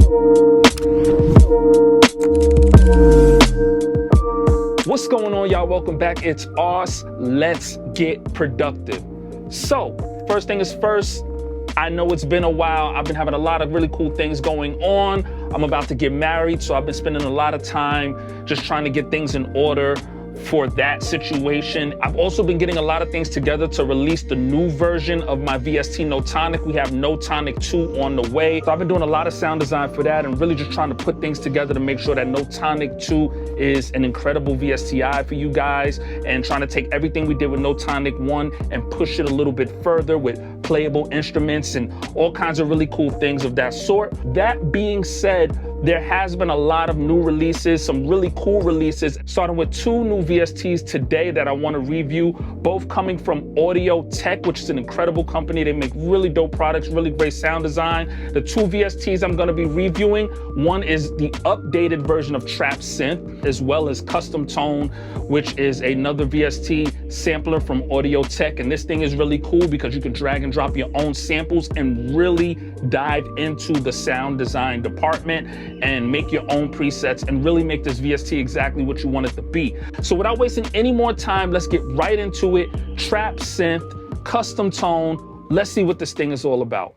What's going on, y'all? Welcome back. It's Ars. Let's get productive. So, first thing is first, I know it's been a while. I've been having a lot of really cool things going on. I'm about to get married, so I've been spending a lot of time just trying to get things in order for that situation. I've also been getting a lot of things together to release the new version of my VST No Tonic. We have No Tonic 2 on the way. So I've been doing a lot of sound design for that and really just trying to put things together to make sure that No Tonic 2 is an incredible VSTI for you guys, and trying to take everything we did with No Tonic 1 and push it a little bit further with playable instruments and all kinds of really cool things of that sort. That being said, there has been a lot of new releases, some really cool releases, starting with 2 new VSTs today that I want to review, both coming from Audio Tech, which is an incredible company. They make really dope products, really great sound design. The 2 VSTs I'm going to be reviewing, one is the updated version of Trap Synth, as well as Custom Tone, which is another VST sampler from Audio Tech. And this thing is really cool because you can drag and drop your own samples and really dive into the sound design department and make your own presets and really make this VST exactly what you want it to be. So without wasting any more time, let's get right into it. Trap Synth, Custom Tone. Let's see what this thing is all about.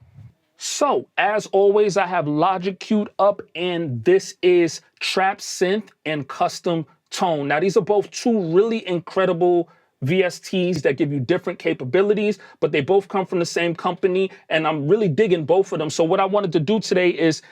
So as always, I have Logic queued up, and this is Trap Synth and Custom Tone. Now, these are both 2 really incredible VSTs that give you different capabilities, but they both come from the same company, and I'm really digging both of them. So what I wanted to do today is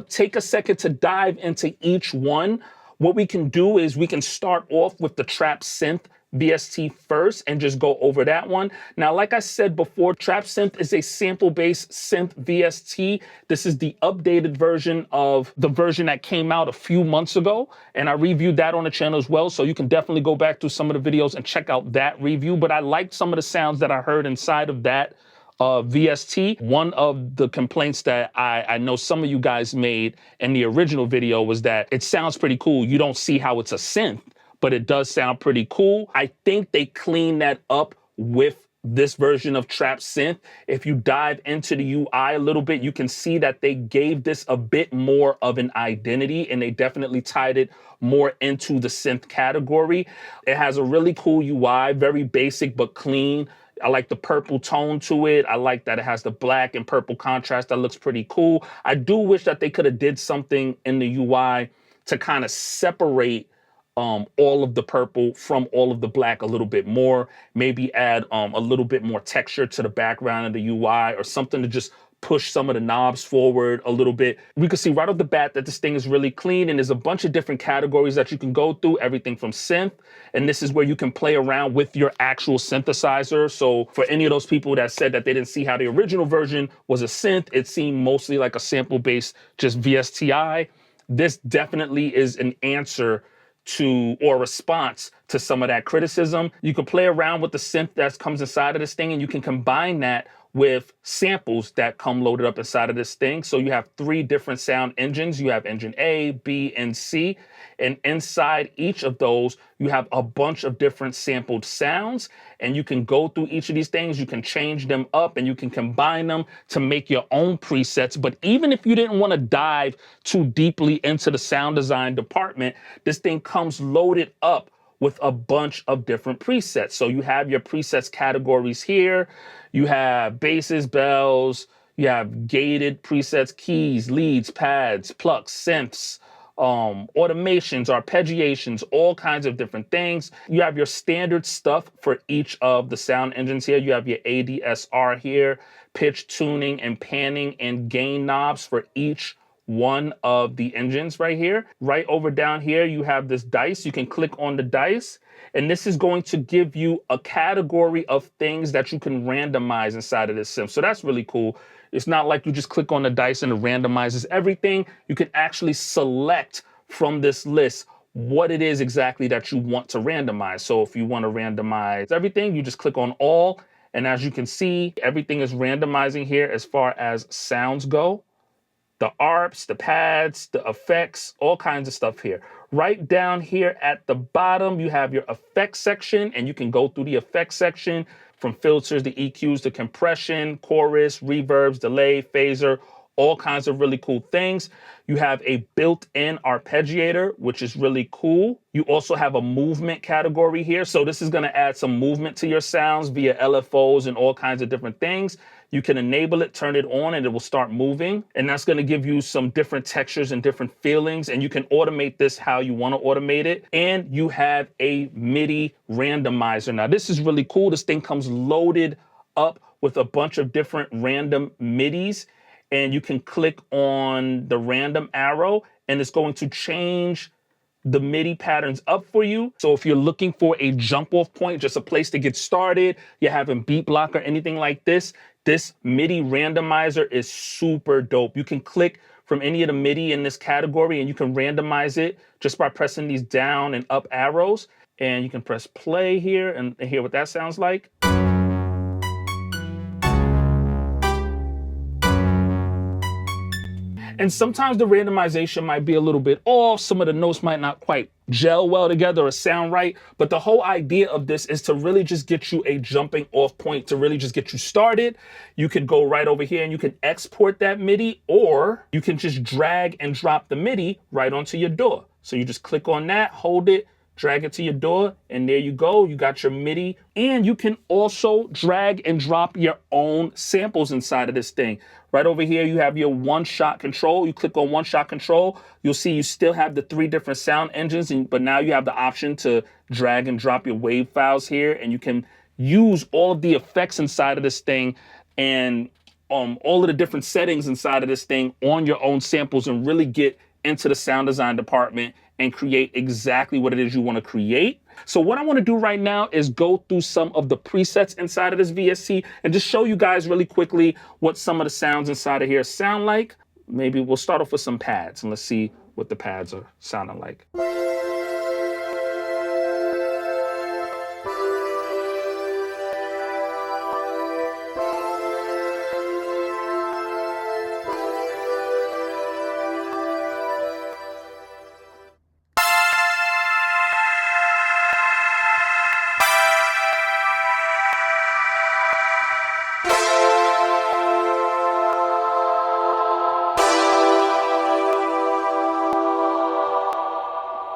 take a second to dive into each one. What we can do is we can start off with the Trap Synth VST first and just go over that one. Now, like I said before, Trap Synth is a sample-based synth VST. This is the updated version of the version that came out a few months ago, and I reviewed that on the channel as well, so you can definitely go back to some of the videos and check out that review. But I liked some of the sounds that I heard inside of that VST. One of the complaints that I know some of you guys made in the original video was that it sounds pretty cool. You don't see how it's a synth, but it does sound pretty cool. I think they cleaned that up with this version of Trap Synth. If you dive into the UI a little bit, you can see that they gave this a bit more of an identity, and they definitely tied it more into the synth category. It has a really cool UI, very basic but clean. I like the purple tone to it. I like that it has the black and purple contrast. That looks pretty cool. I do wish that they could have did something in the UI to kind of separate all of the purple from all of the black a little bit more. Maybe add a little bit more texture to the background of the UI or something to just push some of the knobs forward a little bit. We can see right off the bat that this thing is really clean, and there's a bunch of different categories that you can go through, everything from synth, and this is where you can play around with your actual synthesizer. So for any of those people that said that they didn't see how the original version was a synth, it seemed mostly like a sample-based just VSTI. This definitely is an answer to, or a response to, some of that criticism. You can play around with the synth that comes inside of this thing, and you can combine that with samples that come loaded up inside of this thing. So you have 3 different sound engines. You have engine A, B, and C. And inside each of those, you have a bunch of different sampled sounds. And you can go through each of these things. You can change them up and you can combine them to make your own presets. But even if you didn't want to dive too deeply into the sound design department, this thing comes loaded up with a bunch of different presets. So you have your presets categories here. You have basses, bells, you have gated presets, keys, leads, pads, plucks, synths, automations, arpeggiations, all kinds of different things. You have your standard stuff for each of the sound engines here. You have your ADSR here, pitch tuning and panning and gain knobs for each one of the engines right here. Right over down here, you have this dice. You can click on the dice, and this is going to give you a category of things that you can randomize inside of this sim. So that's really cool. It's not like you just click on the dice and it randomizes everything. You can actually select from this list what it is exactly that you want to randomize. So if you want to randomize everything, you just click on all. And as you can see, everything is randomizing here as far as sounds go. The ARPs, the pads, the effects, all kinds of stuff here. Right down here at the bottom, you have your effects section, and you can go through the effects section from filters, the EQs, the compression, chorus, reverbs, delay, phaser, all kinds of really cool things. You have a built-in arpeggiator, which is really cool. You also have a movement category here. So this is going to add some movement to your sounds via LFOs and all kinds of different things. You can enable it, turn it on, and it will start moving. And that's going to give you some different textures and different feelings. And you can automate this how you want to automate it. And you have a MIDI randomizer. Now, this is really cool. This thing comes loaded up with a bunch of different random MIDIs. And you can click on the random arrow, and it's going to change the MIDI patterns up for you. So if you're looking for a jump off point, just a place to get started, you're having beat block or anything like this, this MIDI randomizer is super dope. You can click from any of the MIDI in this category and you can randomize it just by pressing these down and up arrows. And you can press play here and hear what that sounds like. And sometimes the randomization might be a little bit off. Some of the notes might not quite gel well together or sound right. But the whole idea of this is to really just get you a jumping off point, to really just get you started. You could go right over here and you can export that MIDI, or you can just drag and drop the MIDI right onto your DAW. So you just click on that, hold it, drag it to your DAW, and there you go. You got your MIDI. And you can also drag and drop your own samples inside of this thing. Right over here, you have your one-shot control. You click on one-shot control. You'll see you still have the 3 different sound engines, but now you have the option to drag and drop your wave files here, and you can use all of the effects inside of this thing and all of the different settings inside of this thing on your own samples and really get into the sound design department and create exactly what it is you want to create. So what I want to do right now is go through some of the presets inside of this VST and just show you guys really quickly what some of the sounds inside of here sound like. Maybe we'll start off with some pads and let's see what the pads are sounding like.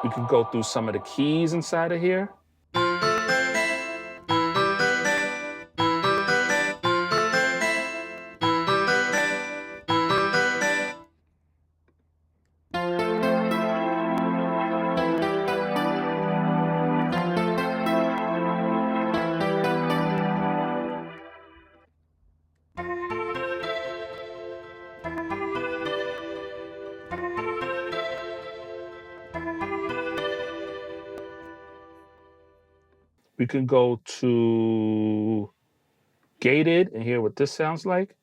We can go through some of the keys inside of here. We can go to gated and hear what this sounds like.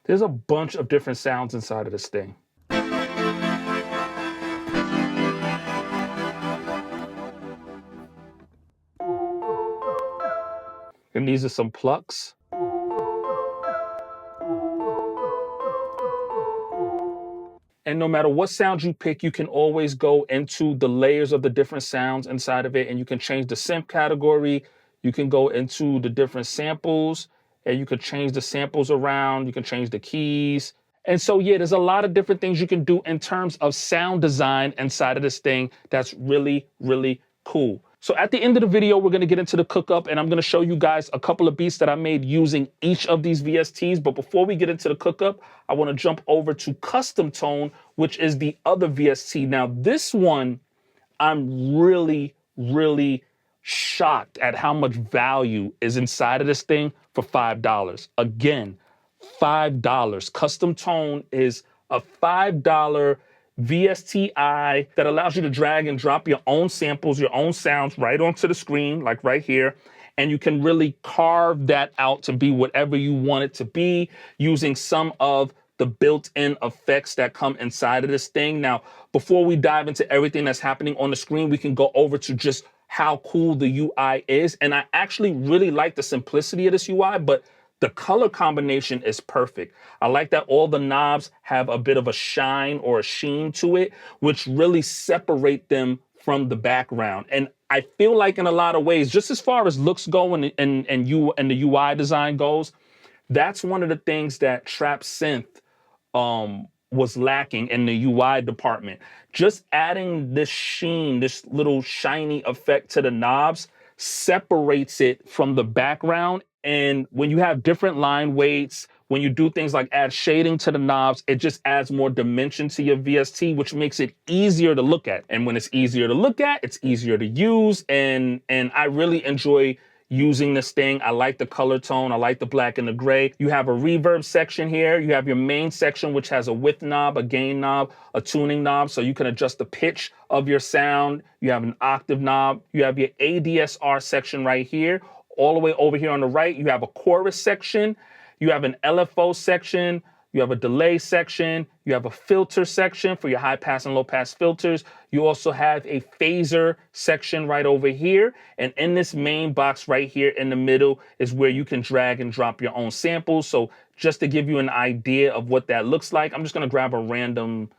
There's a bunch of different sounds inside of this thing. And these are some plucks. And no matter what sound you pick, you can always go into the layers of the different sounds inside of it, and you can change the synth category. You can go into the different samples, and you can change the samples around. You can change the keys. And so, yeah, there's a lot of different things you can do in terms of sound design inside of this thing that's really, really cool. So at the end of the video, we're going to get into the cook-up, and I'm going to show you guys a couple of beats that I made using each of these VSTs. But before we get into the cook-up, I want to jump over to Custom Tone, which is the other VST. Now, this one, I'm really, really shocked at how much value is inside of this thing for $5. Again, $5. Custom Tone is a $5 VSTi that allows you to drag and drop your own samples, your own sounds right onto the screen, like right here. And you can really carve that out to be whatever you want it to be using some of the built-in effects that come inside of this thing. Now, before we dive into everything that's happening on the screen, we can go over to just how cool the UI is. And I actually really like the simplicity of this UI, but the color combination is perfect. I like that all the knobs have a bit of a shine or a sheen to it, which really separate them from the background. And I feel like in a lot of ways, just as far as looks go and the UI design goes, that's one of the things that Trap Synth was lacking in the UI department. Just adding this sheen, this little shiny effect to the knobs separates it from the background. And when you have different line weights, when you do things like add shading to the knobs, it just adds more dimension to your VST, which makes it easier to look at. And when it's easier to look at, it's easier to use. And I really enjoy using this thing. I like the color tone. I like the black and the gray. You have a reverb section here. You have your main section, which has a width knob, a gain knob, a tuning knob, so you can adjust the pitch of your sound. You have an octave knob. You have your ADSR section right here. All the way over here on the right, you have a chorus section. You have an LFO section. You have a delay section. You have a filter section for your high pass and low pass filters. You also have a phaser section right over here. And in this main box right here in the middle is where you can drag and drop your own samples. So just to give you an idea of what that looks like, I'm just going to grab a random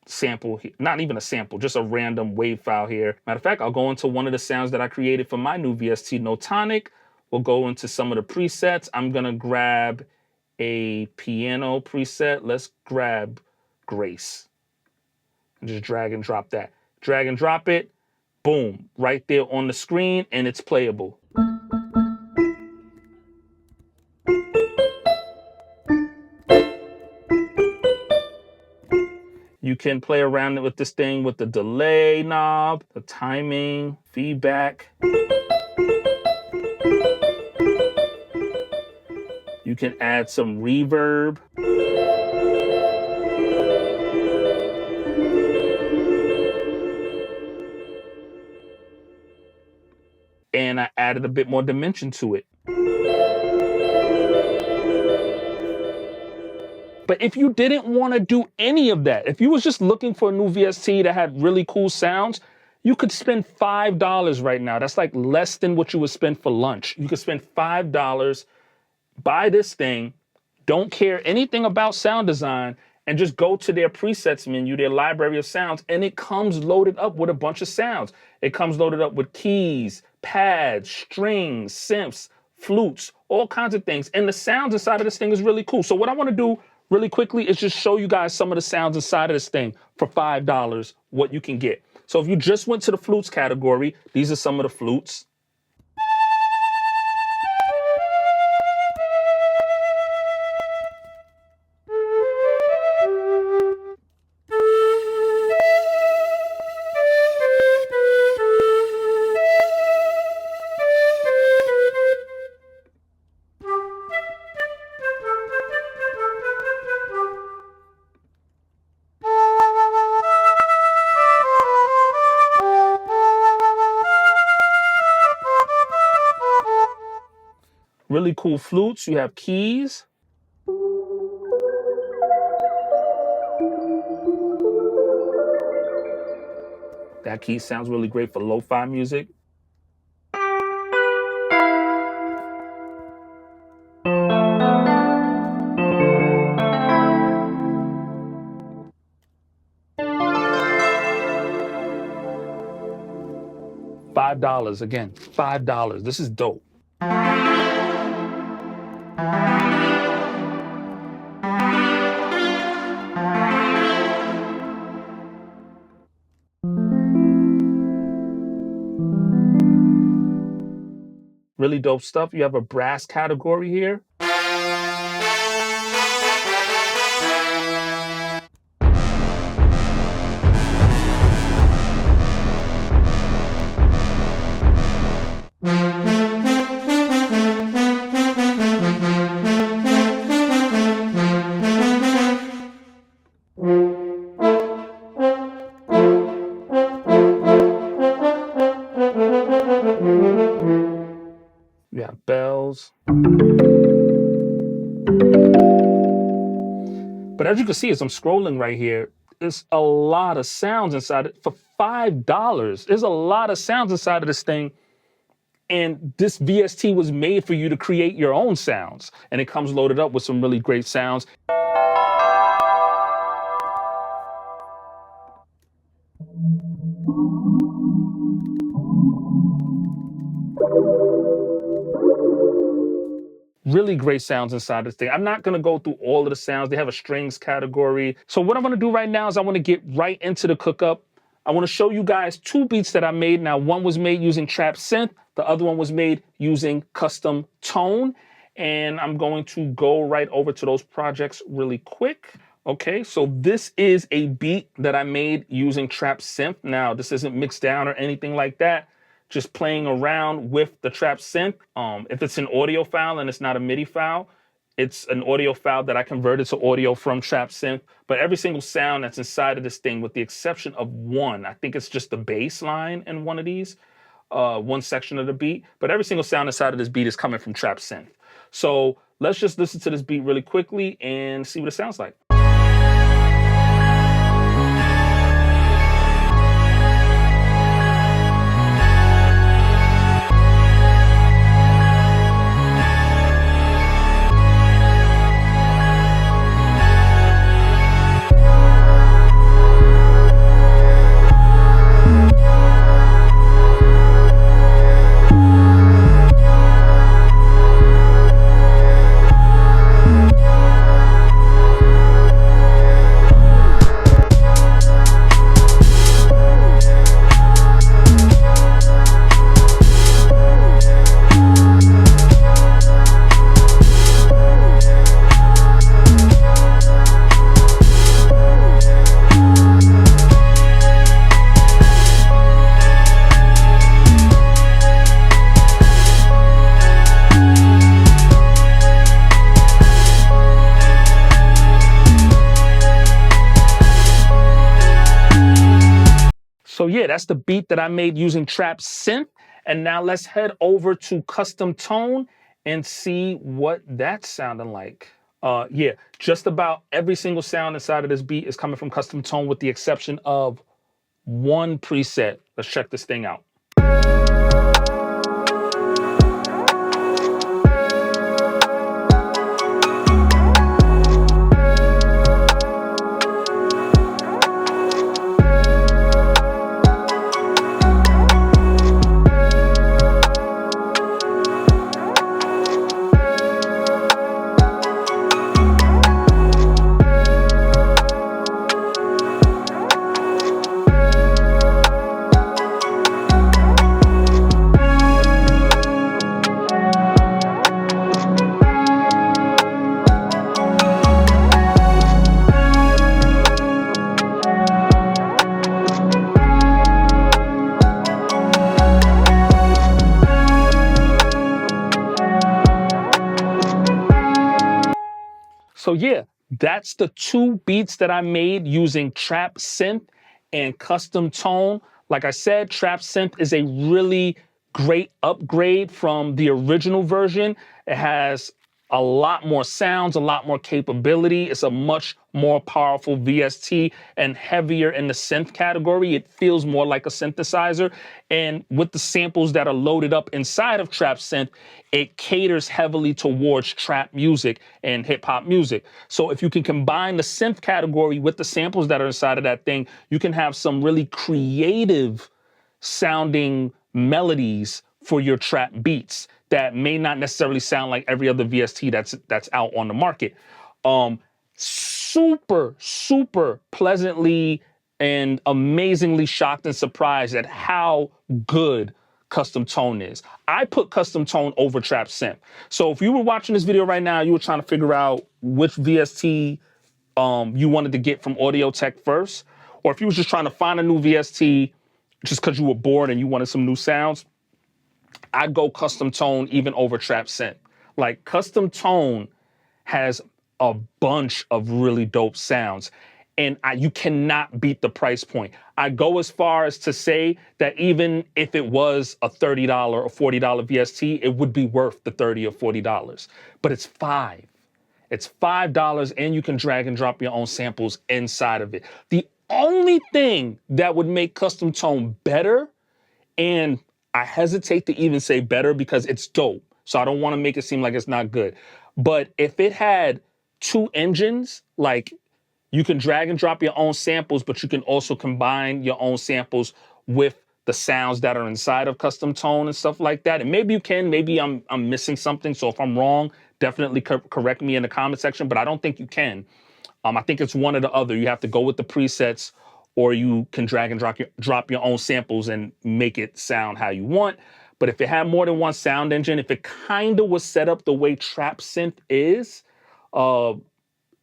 sample here. Not even a sample, just a random wave file here. Matter of fact, I'll go into one of the sounds that I created for my new VST, No Tonic. We'll go into some of the presets. I'm going to grab a piano preset. Let's grab Grace and just drag and drop that. Drag and drop it. Boom, right there on the screen, and it's playable. You can play around with this thing with the delay knob, the timing, feedback. You can add some reverb. And I added a bit more dimension to it. But if you didn't want to do any of that, if you was just looking for a new VST that had really cool sounds, you could spend $5 right now. That's like less than what you would spend for lunch. You could spend $5, buy this thing, don't care anything about sound design, and just go to their presets menu, their library of sounds, and it comes loaded up with a bunch of sounds. It comes loaded up with keys, pads, strings, synths, flutes, all kinds of things. And the sounds inside of this thing is really cool. So what I want to do really quickly is just show you guys some of the sounds inside of this thing for $5, what you can get. So if you just went to the flutes category, these are some of the flutes. Really cool flutes. You have keys. That key sounds really great for lo-fi music. $5 again, $5. This is dope. Really dope stuff. You have a brass category here. You have bells. as you can see, as I'm scrolling right here, there's a lot of sounds inside it. For $5, there's a lot of sounds inside of this thing. And this VST was made for you to create your own sounds. And it comes loaded up with some really great sounds. Really great sounds inside this thing. I'm not gonna go through all of the sounds. They have a strings category. So what I'm gonna do right now is I wanna get right into the cook-up. I wanna show you guys 2 beats that I made. Now, one was made using Trap Synth. The other one was made using Custom Tone. And I'm going to go right over to those projects really quick. Okay, so this is a beat that I made using Trap Synth. Now, this isn't mixed down or anything like that. Just playing around with the Trap Synth. If it's an audio file and it's not a MIDI file, it's an audio file that I converted to audio from Trap Synth. But every single sound that's inside of this thing, with the exception of one, I think it's just the bass line in one of these, one section of the beat. But every single sound inside of this beat is coming from Trap Synth. So let's just listen to this beat really quickly and see what it sounds like. So yeah, that's the beat that I made using Trap Synth. And now let's head over to Custom Tone and see what that's sounding like. Yeah, just about every single sound inside of this beat is coming from Custom Tone with the exception of one preset. Let's check this thing out. So yeah, that's the 2 beats that I made using Trap Synth and Custom Tone. Like I said, Trap Synth is a really great upgrade from the original version. It has a lot more sounds, a lot more capability. It's a much more powerful VST and heavier in the synth category. It feels more like a synthesizer. And with the samples that are loaded up inside of Trap Synth, it caters heavily towards trap music and hip hop music. So if you can combine the synth category with the samples that are inside of that thing, you can have some really creative sounding melodies for your trap beats that may not necessarily sound like every other VST that's out on the market. Super pleasantly and amazingly shocked and surprised at how good Custom Tone is. I put Custom Tone over Trap Synth. So if you were watching this video right now, you were trying to figure out which VST you wanted to get from Audio Tech first, or if you were just trying to find a new VST just because you were bored and you wanted some new sounds, I'd go Custom Tone even over Trap Synth. Like, Custom Tone has a bunch of really dope sounds, and you cannot beat the price point. I go as far as to say that even if it was a $30 or $40 VST, it would be worth the $30 or $40, but it's $5. It's $5 and you can drag and drop your own samples inside of it. The only thing that would make custom tone better, and I hesitate to even say better because it's dope, so I don't want to make it seem like it's not good. But if it had 2 engines, like you can drag and drop your own samples, but you can also combine your own samples with the sounds that are inside of custom tone and stuff like that. And maybe you can, maybe I'm missing something. So if I'm wrong, definitely correct me in the comment section, but I don't think you can. I think it's one or the other. You have to go with the presets, or you can drag and drop your own samples and make it sound how you want. But if it had more than one sound engine, if it kind of was set up the way trap synth is,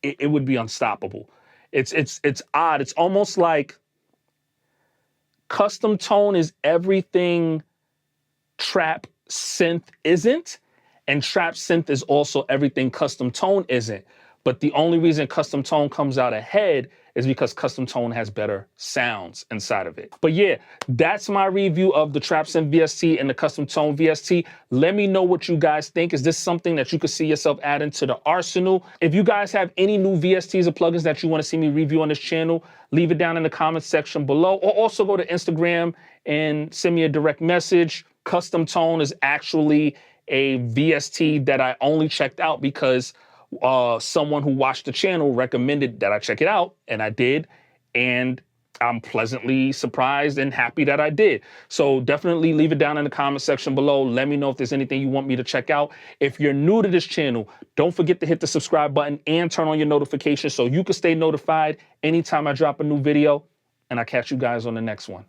it would be unstoppable. It's odd. It's almost like custom tone is everything trap synth isn't, and trap synth is also everything custom tone isn't. But the only reason custom tone comes out ahead is because custom tone has better sounds inside of it. But yeah, that's my review of the Trap Synth VST and the custom tone VST. Let me know what you guys think. Is this something that you could see yourself adding to the arsenal? If you guys have any new VSTs or plugins that you want to see me review on this channel, leave it down in the comments section below, or also go to Instagram and send me a direct message. Custom tone is actually a VST that I only checked out because someone who watched the channel recommended that I check it out, and I did, and I'm pleasantly surprised and happy that I did. So definitely leave it down in the comment section below. Let me know if there's anything you want me to check out. If you're new to this channel, don't forget to hit the subscribe button and turn on your notifications so you can stay notified anytime I drop a new video, and I'll catch you guys on the next one.